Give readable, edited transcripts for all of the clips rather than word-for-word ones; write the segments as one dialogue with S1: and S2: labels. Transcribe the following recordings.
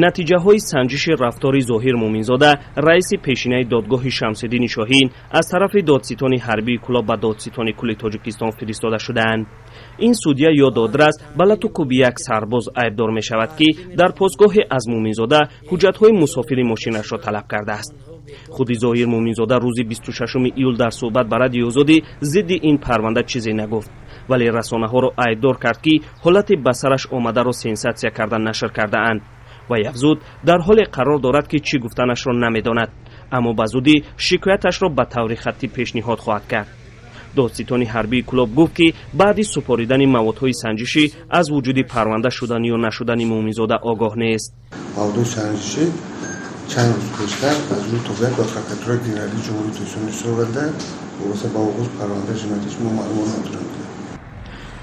S1: натиҷаҳои санҷиши рафтори Зоҳир Муъминзода, раиси пешинаи додгоҳи Шамсиддини Шоҳин аз тарафи додситони ҳарбии Кӯлоб ба додситони кулли Тоҷикистон фиристода шудаанд. ин судя ё додрас ба латукуби як сарбоз айбдор мешавад ки дар постгоҳе аз Муъминзода ҳуҷҷатҳои мусофири мошинашро талаб кардааст. худи Зоҳир Муъминзода рӯзи 26 июл дар суҳбат ба Радиои Озодӣ зидди ин парванда чизе нагуфт, вале расонаҳоро айбдор кард ки ҳолати ба сараш омадаро сенсатсия карда нашр кардаанд. ва яфзуд дар ҳоле қарор дорад ки чӣ гуфтанашро намедонад, аммо ба зудӣ шикояташро ба таври хаттӣ пешниҳод хоҳад кард. додситони ҳарбии Кӯлоб гуфт ки баъди супоридани маводҳои санҷишӣ аз вуҷуди парванда шудани ё нашудани Муъминзода огоҳ нест.
S2: маводҳои санҷишӣ чанд рӯз пештар аз рӯи тобиат ба прокуратураи генералии ҷумҳурии Тоҷикистон нишон омада вобаста ба оғоз парванда ҷиноятиш мо маълумот надорем.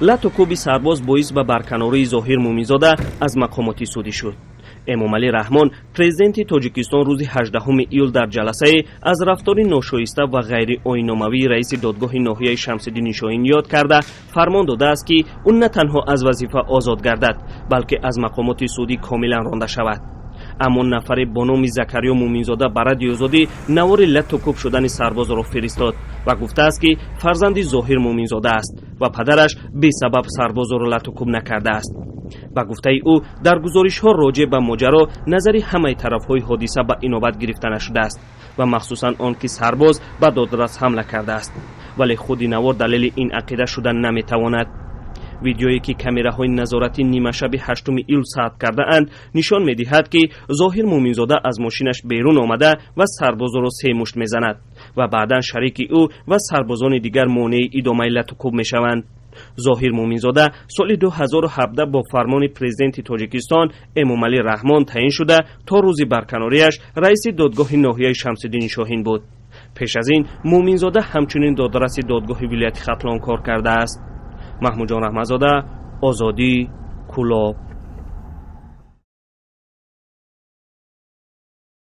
S1: латукуби сарбоз боис ба барканории Зоҳир Муъминзода аз мақомоти судӣ шуд. Эмомалӣ Раҳмон, президенти Тоҷикистон, рӯзи 18 июл дар ҷаласае аз рафтори ношоиста ва ғайриоинномавии раиси додгоҳи ноҳияи Шамсиддини Шоҳин ёд карда фармон додааст ки ӯ на танҳо аз вазифа озод гардад, балки аз мақомоти судӣ комилан ронда шавад. аммо нафаре бо номи Закариё Муъминзода ба Радиои Озодӣ навори латукуб шудани сарбозро фиристод ва гуфтааст ки фарзанди Зоҳир Муъминзода аст ва падараш бесабаб сарбозро латукуб накардааст. ба гуфтаи ӯ дар гузоришҳо роҷеъ ба моҷаро назари ҳамаи тарафҳои ҳодиса ба инобат гирифта нашудааст ва махсусан он ки сарбоз ба додрас ҳамла кардааст, вале худи навор далели ин ақида шуда наметавонад. видеое ки камераҳои назорати нимашаби 8 июл сабт кардаанд нишон медиҳад ки Зоҳир Муъминзода аз мошинаш берун омада ва сарбозро се мушт мезанад ва баъдан шарики ӯ ва сарбозони дигар монеи идомаи латукуб мешаванд. Зоҳир Муъминзода соли 2017 бо фармони президенти Тоҷикистон Эмомалӣ Раҳмон таъин шуда то рӯзи барканориаш раиси додгоҳи ноҳияи Шамсиддини Шоҳин буд. пеш аз ин Муъминзода ҳамчунин додраси додгоҳи вилояти Хатлон кор кардааст. Маҳмуҷон Раҳматзода, Озодӣ, Кӯлоб.